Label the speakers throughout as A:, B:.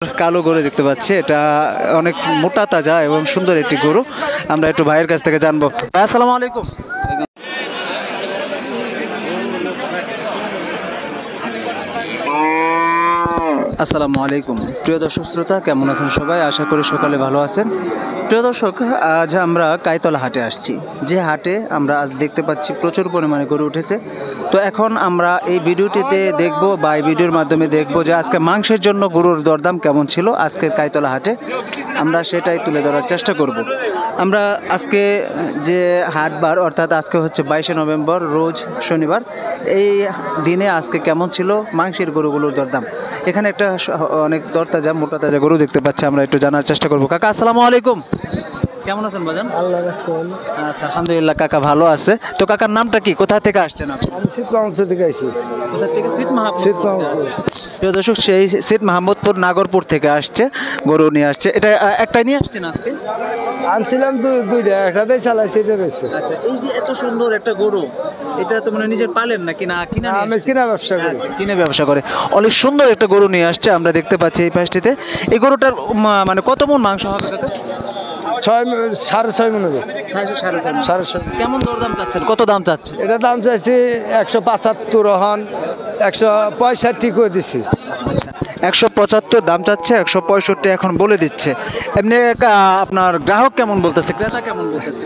A: কালো গরু দেখতে পাচ্ছি, এটা অনেক মোটা তাজা এবং সুন্দর একটি গরু। আমরা একটু ভাইয়ের কাছ থেকে জানবো। ভাই আসসালামু আলাইকুম। আসসালামু আলাইকুম প্রিয় দর্শক শ্রোতা, কেমন আছেন সবাই? আশা করি সকালে ভালো আছেন। প্রিয় দর্শক, আজ আমরা কাইতলা হাটে আসছি, যে হাটে আমরা আজ দেখতে পাচ্ছি প্রচুর পরিমাণে গরু উঠেছে। তো এখন আমরা এই ভিডিওটিতে দেখব বা এই ভিডিওর মাধ্যমে দেখব যে আজকে মাংসের জন্য গরুর দরদাম কেমন ছিল আজকের কাইতলা হাটে, আমরা সেটাই তুলে ধরার চেষ্টা করব। আমরা আজকে যে হাটবার, অর্থাৎ আজকে হচ্ছে 22শে নভেম্বর, রোজ শনিবার, এই দিনে আজকে কেমন ছিল মাংসের গরুগুলোর দরদাম। এখানে একটা অনেক দরতাজা মোটা তাজা গরু দেখতে পাচ্ছি, আমরা একটু জানার চেষ্টা করব। কাকা আসসালামু আলাইকুম, কেমন আছেন বাজান?
B: আল্লাহ রাখছে ভালো।
A: আচ্ছা, আলহামদুলিল্লাহ কাকা ভালো আছে। তো কাকার নামটা কি, কোথা থেকে আসছেন আপনি?
B: আমি শীতমাহামপুর থেকে আইছি।
A: কোথা থেকে? শীত মাহমুদপুর।
B: শীতমাহামপুর।
A: প্রিয় দর্শক, সেই শীত মাহমুদপুর নাগরপুর থেকে আসছে, গরু নিয়ে আসছে। এটা একটাই নিয়ে আসছেন আজকে?
B: আনছিলাম দুইটা, একটা দিয়ে চালাইছি, এটা রয়েছে।
A: আচ্ছা, এই যে এত সুন্দর একটা গরু, এটা তো মানে নিজের পালেন নাকি না কিনা?
B: আমি কিনা ব্যবসা করি।
A: আচ্ছা, কিনে ব্যবসা করে। অনেক সুন্দর একটা গরু নিয়ে আসছে, আমরা দেখতে পাচ্ছি এই পাশটিতে। এই গরুটার মানে কত মন মাংস হবে কাকা?
B: 6.5 মন হবে।
A: 6.5 কেমন দরদাম চাচ্ছেন, কত দাম চাচ্ছেন?
B: এটা দাম চাইছি 175 হন, 165 করে দিছি।
A: 175 দাম চাচ্ছে, 165 এখন বলে দিচ্ছে। এমনি আপনার গ্রাহক কেমন বলতেছে, ক্রেতা কেমন বলতেছে?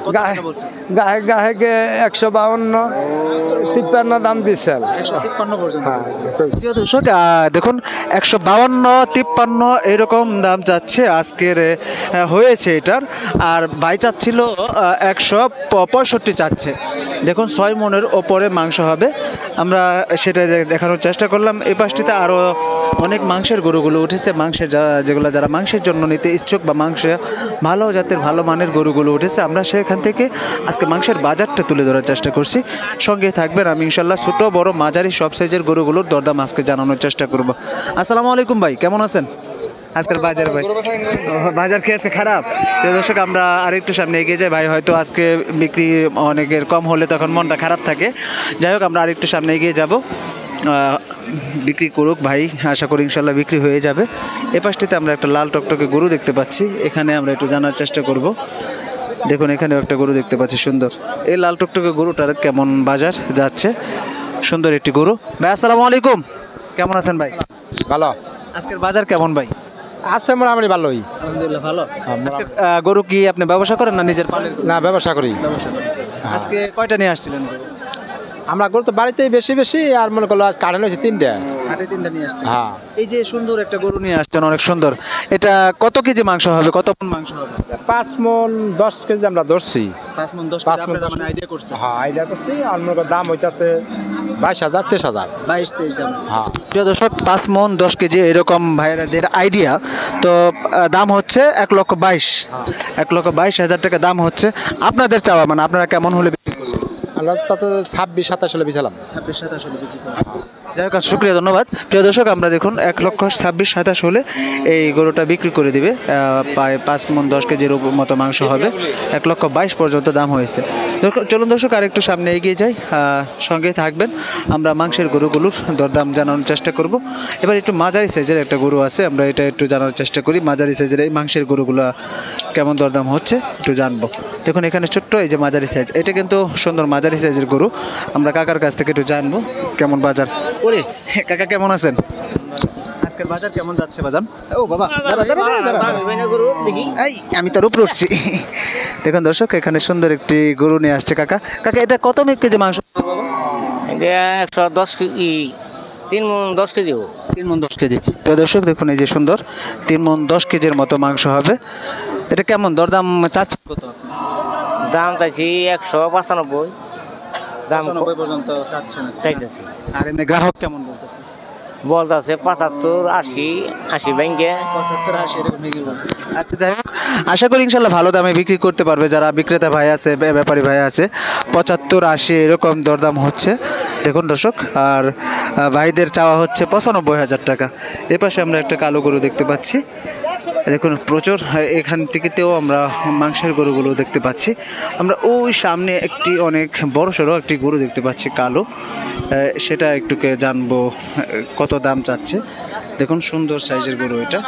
B: গাহেকে 152-53 দাম দিচ্ছেন।
A: 153 পর্যন্ত। প্রিয় দর্শক, দেখুন 152-53 এরকম দাম চাচ্ছে আজকের হয়েছে এটার। আর ভাই চাচ্ছিল 165 চাচ্ছে। দেখুন 6 মনের ওপরে মাংস হবে, আমরা সেটা দেখানোর চেষ্টা করলাম। এই পাশটিতে আরও অনেক মাংসের গরুগুলো উঠেছে, মাংসের যারা মাংসের জন্য নিতে ইচ্ছুক বা মাংসে ভালো জাতের ভালো মানের গরুগুলো উঠেছে, আমরা সেখান থেকে আজকে মাংসের বাজারটা তুলে ধরার চেষ্টা করছি। সঙ্গে থাকবেন, আমি ইনশাল্লাহ ছোট বড় মাঝারি সব সাইজের গরুগুলোর দরদাম আজকে জানানোর চেষ্টা করব। আসসালামু আলাইকুম ভাই, কেমন আছেন? আজকের বাজার ভাই, বাজার কি আজকে খারাপ? প্রিয় দর্শক, আমরা আরেকটু সামনে এগিয়ে যাই। ভাই হয়তো আজকে বিক্রি অনেকের কম হলে তখন মনটা খারাপ থাকে। যাই হোক, আমরা আরেকটু সামনে এগিয়ে যাব। বিক্রি করুক ভাই, আশা করি ইনশাল্লাহ বিক্রি হয়ে যাবে। এ পাশটিতে আমরা একটা লাল টকটকে গরু দেখতে পাচ্ছি, এখানে আমরা একটু জানার চেষ্টা করব। দেখুন এখানেও একটা গরু দেখতে পাচ্ছি সুন্দর। এই লাল টকটকে গরুটার কেমন বাজার যাচ্ছে? সুন্দর একটি গরু। ভাই আসসালামু আলাইকুম, কেমন আছেন ভাই?
B: ভালো।
A: আজকের বাজার কেমন ভাই?
B: আছে মোটামুটি ভালোই,
A: আলহামদুলিল্লাহ ভালো। আজকে গরু কি আপনি ব্যবসা করেন না নিজের পালের?
B: না, ব্যবসা করি।
A: ব্যবসা করেন। আজকে কয়টা নিয়ে আসছিলেন গরু?
B: আমরা গরু তো বাড়িতেই বেশি, আর মনে করলো আজ কাটানো হয়েছে 3টা।
A: হাটে 3টা নিয়ে আসছেন।
B: হ্যাঁ।
A: এই যে সুন্দর একটা গরু নিয়ে আসছেন, অনেক সুন্দর। এটা কত কেজি মাংস হবে, কত মণ মাংস হবে?
B: 5 মন 10 কেজি আমরা ধরছি।
A: 5 মণ 10 কেজি আপনারা মানে আইডিয়া করছেন?
B: হ্যাঁ, আইডিয়া করছি। আর মনে করো দাম হইতাছে 22,000-23,000।
A: 22-23 দাম।
B: হ্যাঁ।
A: প্রিয় দর্শক, 5 মণ 10 কেজি এরকম ভাইরাদের আইডিয়া। তো দাম হচ্ছে 1,22,000। 1,22,000 টাকা দাম হচ্ছে। আপনাদের চাওয়া মানে আপনারা কেমন হলে বিক্রি করবেন?
B: আমরা তাতে 26-27 হলে বিছালাম।
A: 26-27 হলে বিক্রি করবেন। যাই হোক, শুক্রিয়া, ধন্যবাদ। প্রিয় দর্শক, আমরা দেখুন 1,26,27 হলে এই গরুটা বিক্রি করে দিবে। প্রায় 5 মণ 10 কেজির মতো মাংস হবে। 1,22,000 পর্যন্ত দাম হয়েছে। চলুন দর্শক, আরেকটু সামনে এগিয়ে যাই, সঙ্গে থাকবেন। আমরা মাংসের গরুগুলোর দরদাম জানানোর চেষ্টা করব। এবার একটু মাঝারি সাইজের একটা গরু আছে, আমরা এটা একটু জানার চেষ্টা করি। মাঝারি সাইজের এই মাংসের গরুগুলো কেমন দরদাম হচ্ছে একটু জানবো। দেখুন এখানে ছোট্ট এই যে মাঝারি সাইজ, এটা কিন্তু সুন্দর মাঝারি সাইজের গরু। আমরা কাকার কাছ থেকে একটু জানবো কেমন বাজার। ওরে কাকা, কেমন আছেন? আজকের বাজার কেমন যাচ্ছে বাজার? ও বাবা, আমি তার উপরে উঠছি। দেখুন দর্শক, এখানে সুন্দর একটি গরু নিয়ে আসছে কাকা। কাকা, এটা কত কেজি মাংস?
C: এটা 110 কেজি, 3 মণ 10 কেজি।
A: 3 মণ 10 কেজি। তো দর্শক দেখুন, এই যে সুন্দর 3 মণ 10 কেজির মতো মাংস হবে। এটা কেমন দরদাম চাচ্ছে? কত
C: দাম চাইছি 195। দাম
A: 95 পর্যন্ত চাচ্ছেন?
C: চাইতেছি।
A: আর এমনি গ্রাহক কেমন বলতেছে?
C: বলতেছে 75, 80, 80 ব্যাংকে।
A: 75-80 এরকম বিক্রি করতেছে। আচ্ছা, যাই হোক, আশা করি ইনশাল্লাহ ভালো দামে বিক্রি করতে পারবে। যারা বিক্রেতা ভাই আছে, ব্যাপারী ভাই আছে, 75-80 এরকম দরদাম হচ্ছে। দেখুন দর্শক, আর ভাইদের চাওয়া হচ্ছে 95,000 টাকা। এ পাশে আমরা একটা কালো গরু দেখতে পাচ্ছি, দেখুন প্রচুর এখান থেকেও আমরা মাংসের গরুগুলো দেখতে পাচ্ছি। আমরা ওই সামনে একটি অনেক বড় সড়ো একটি গরু দেখতে পাচ্ছি কালো, সেটা একটুকে জানবো কত দাম চাচ্ছে। দেখুন সুন্দর সাইজের গরু, এটা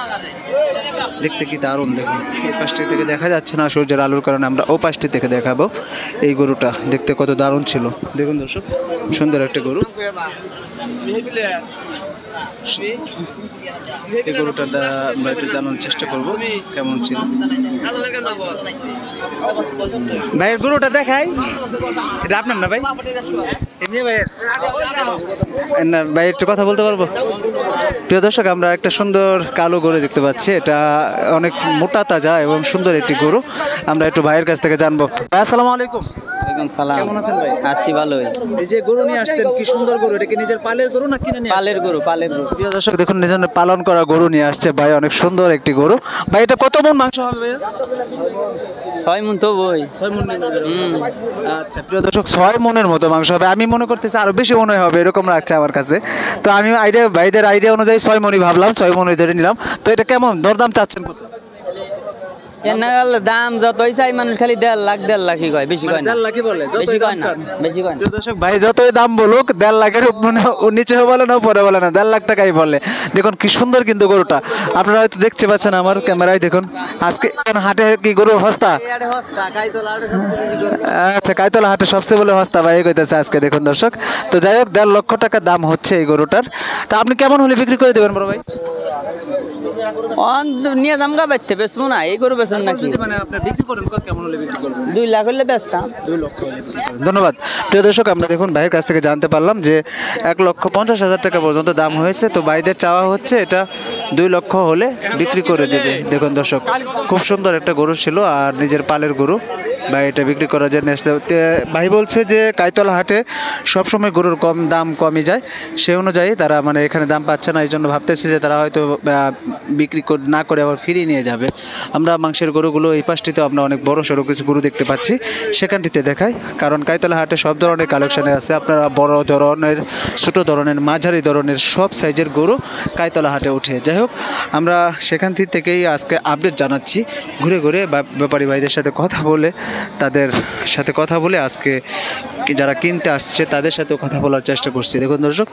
A: দেখতে কি দারুণ। দেখুন এই পাশটি থেকে দেখা যাচ্ছে না সূর্যের আলোর কারণে, আমরা ও পাশটি থেকে দেখাবো। এই গরুটা দেখতে কত দারুণ ছিল। দেখুন দর্শক, সুন্দর একটা গরু। এই গরুটা আমরা একটু জানার চেষ্টা করবো কেমন ছিল। ভাইয়ের গরুটা দেখাই, এটা আপনার না ভাই? এমনি ভাইয়ের না ভাই, একটু কথা বলতে পারবো? প্রিয় দর্শক, আমরা একটা সুন্দর কালো গরু দেখতে পাচ্ছি। এটা অনেক মোটা তাজা এবং সুন্দর একটি গরু। আমরা একটু ভাইয়ের কাছ থেকে জানবো। ভাই আসসালামু আলাইকুম।
C: সালাম,
A: কেমন আছেন ভাই?
C: আছি ভালোই।
A: এই যে গরু নিয়ে আসছেন, কি সুন্দর গরু, এটা কি নিজের পালের গরু না কিনে নিয়ে আসছেন?
C: পালের গরু, পালের গরু।
A: প্রিয় দর্শক দেখুন, নিজের পালন করা গরু নিয়ে আসছে ভাই, অনেক সুন্দর একটি গরু। ভাই এটা কত মণ মাংস হবে ভাইয়া?
C: 6 মণ তো বই।
A: 6 মণ। আচ্ছা প্রিয় দর্শক, 6 মণের মতো মাংস হবে। আমি মনে করতেছি আরো বেশি মনে হবে, এরকম লাগছে আমার কাছে। তো আমি ভাইদের আইডিয়া অনুযায়ী 6 মণই ভাবলাম, 6 মণই ধরে নিলাম। তো এটা কেমন দরদাম চাচ্ছেন কত?
C: দাম যতই চাই মানুষ খালি 1.5 লাখই কয়, বেশি কয় না।
A: 1.5 লাখই বলে,
C: বেশি কয় না, বেশি কয় না।
A: প্রিয় দর্শক, ভাই যতই দাম বলুক 1.5 লাখের মানে নিচেও বলে না উপরে বলে না, 1.5 লাখ টাকাই বলে। দেখুন কি সুন্দর কিন্তু গরুটা, আপনারা হয়তো দেখতে পাচ্ছেন আমার ক্যামেরায়। দেখুন আজকে হাটে কি গরু সস্তা? আচ্ছা, কাইতলা হাটে সবচেয়ে বলে সস্তা ভাই কইতেছে আজকে। দেখুন দর্শক, তো যাই হোক 1.5 লক্ষ টাকা দাম হচ্ছে এই গরুটার। তা আপনি কেমন হলে বিক্রি করে দেবেন বড় ভাই?
C: নিয়ে দাম গা বাইতে বেচবো না, এই গরু বেচেন নাকি?
A: মানে আপনি বিক্রি করেন কেমন হলে বিক্রি করবেন?
C: 2 লাখ হলে বেচতাম।
A: 2 লক্ষ হলে বিক্রি করেন। ধন্যবাদ। প্রিয় দর্শক, আমরা দেখুন ভাইয়ের কাছ থেকে জানতে পারলাম যে 1,50,000 টাকা পর্যন্ত দাম হয়েছে। তো ভাইদের চাওয়া হচ্ছে এটা 2 লক্ষ হলে বিক্রি করে দেবে। দেখুন দর্শক, খুব সুন্দর একটা গরু ছিল আর নিজের পালের গরু। ভাই এটা বিক্রি করার জন্য ভাই বলছে যে কাইতলা হাটে সবসময় গরুর দাম কমই যায়, সে অনুযায়ী তারা মানে এখানে দাম পাচ্ছে না। এই জন্য ভাবতেছে যে তারা হয়তো বিক্রি না করে আবার ফিরিয়ে নিয়ে যাবে। আমরা মাংসের গরুগুলো এই পাশটিতে আমরা অনেক বড় সড়ো কিছু গরু দেখতে পাচ্ছি, সেখানটিতে দেখাই। কারণ কাইতলা হাটে সব ধরনের কালেকশানে আছে, আপনারা বড় ধরনের, ছোটো ধরনের, মাঝারি ধরনের সব সাইজের গরু কাইতলা হাটে ওঠে। যাই হোক, আমরা সেখান থেকেই আজকে আপডেট জানাচ্ছি, ঘুরে ঘুরে ব্যাপারী ভাইদের সাথে কথা বলে, তাদের সাথে কথা বলে আজকে যারা কিনতে আসছে তাদের সাথেও কথা বলার চেষ্টা করছি। দেখুন দর্শক,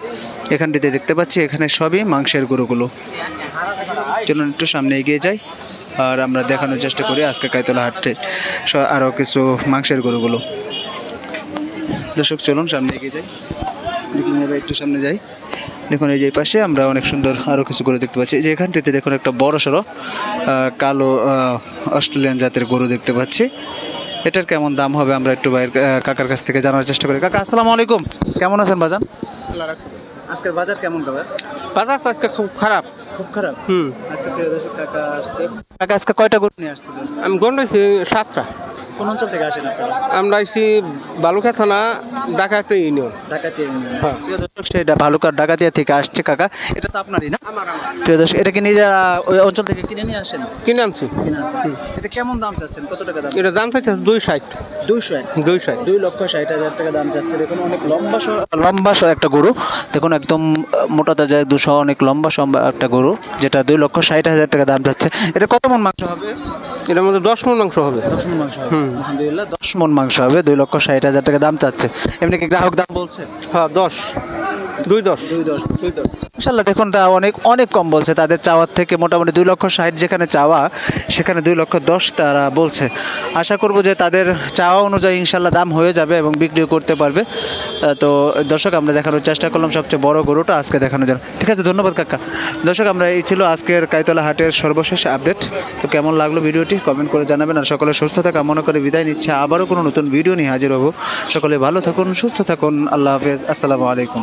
A: এখানটিতে দেখতে পাচ্ছি এখানে সবই মাংসের গরুগুলো। চলুন একটু সামনে এগিয়ে যাই আর আমরা দেখানোর চেষ্টা করি আজকে কাইতলা হাটে আরও কিছু মাংসের গরুগুলো। দর্শক চলুন সামনে এগিয়ে যাই, দেখুন এবার একটু সামনে যাই। দেখুন এই যে পাশে আমরা অনেক সুন্দর আরও কিছু গরু দেখতে পাচ্ছি। এই যে এখানটিতে দেখুন একটা বড় সড়ো কালো অস্ট্রেলিয়ান জাতের গরু দেখতে পাচ্ছি। এটার কেমন দাম হবে আমরা একটু ভাইয়ের কাকার কাছ থেকে জানার চেষ্টা করি। কাকা আসসালামু আলাইকুম, কেমন আছেন বাজান? আজকের বাজার কেমন কাকা?
B: বাজার তো আজকে খুব খারাপ।
A: খুব খারাপ। আচ্ছা প্রিয় দর্শক, কাকা আসছে। কাকা আজকে কয়টা গরু নিয়ে আসছিলেন?
B: আমি গন্ডাইছি 7টা।
A: কোন অঞ্চল থেকে আসেন আপনারা?
B: আমরা আসছি বালুকা থানা, ডাকাতি ইউনিয়ন।
A: ডাকাতিয়া ইউনিয়ন। প্রিয় দর্শক, সেটা ভালুকার ডাকাতিয়া থেকে আসছে কাকা। এটা তো আপনারই না? প্রিয় দর্শক, এটা কি নিজেরা ওই অঞ্চল থেকে কিনে নিয়ে আসেন?
B: কিনে আনছি।
A: এটা কেমন দাম চাচ্ছেন, কত টাকা দাম?
B: এটা দাম চাইছে 260।
A: 2,60,000 টাকা দাম চাচ্ছে। দেখুন অনেক লম্বা একটা গরু, দেখুন একদম মোটা তাজা 200, অনেক লম্বা একটা গরু, যেটা 2,60,000 টাকা দাম যাচ্ছে। এটা কত মণ মাংস হবে?
B: এটার মধ্যে 10 মণ মাংস হবে।
A: 10 মণ মাংস হবে। আলহামদুলিল্লাহ 10 মণ মাংস হবে, 2,60,000 টাকা দাম চাচ্ছে। এমনি কি গ্রাহক দাম বলছে?
B: হ্যাঁ 10, 2.10।
A: ইনশাল্লাহ দেখুন তা অনেক কম বলছে। তাদের চাওয়ার থেকে মোটামুটি 2,60,000 যেখানে চাওয়া, সেখানে 2,10,000 তারা বলছে। আশা করব যে তাদের চাওয়া অনুযায়ী ইনশাল্লাহ দাম হয়ে যাবে এবং বিক্রিও করতে পারবে। তো দর্শক, আমরা দেখানোর চেষ্টা করলাম সবচেয়ে বড় গরুটা আজকে দেখানোর জন্য। ঠিক আছে, ধন্যবাদ কাকা। দর্শক, আমরা এই ছিল আজকের কাইতলা হাটের সর্বশেষ আপডেট। তো কেমন লাগলো ভিডিওটি কমেন্ট করে জানাবেন। আর সকলে সুস্থতা কামনা করে বিদায় নিচ্ছে, আবারও কোনো নতুন ভিডিও নিয়ে হাজির হব। সকলে ভালো থাকুন, সুস্থ থাকুন, আল্লাহ হাফেজ, আসসালামু আলাইকুম।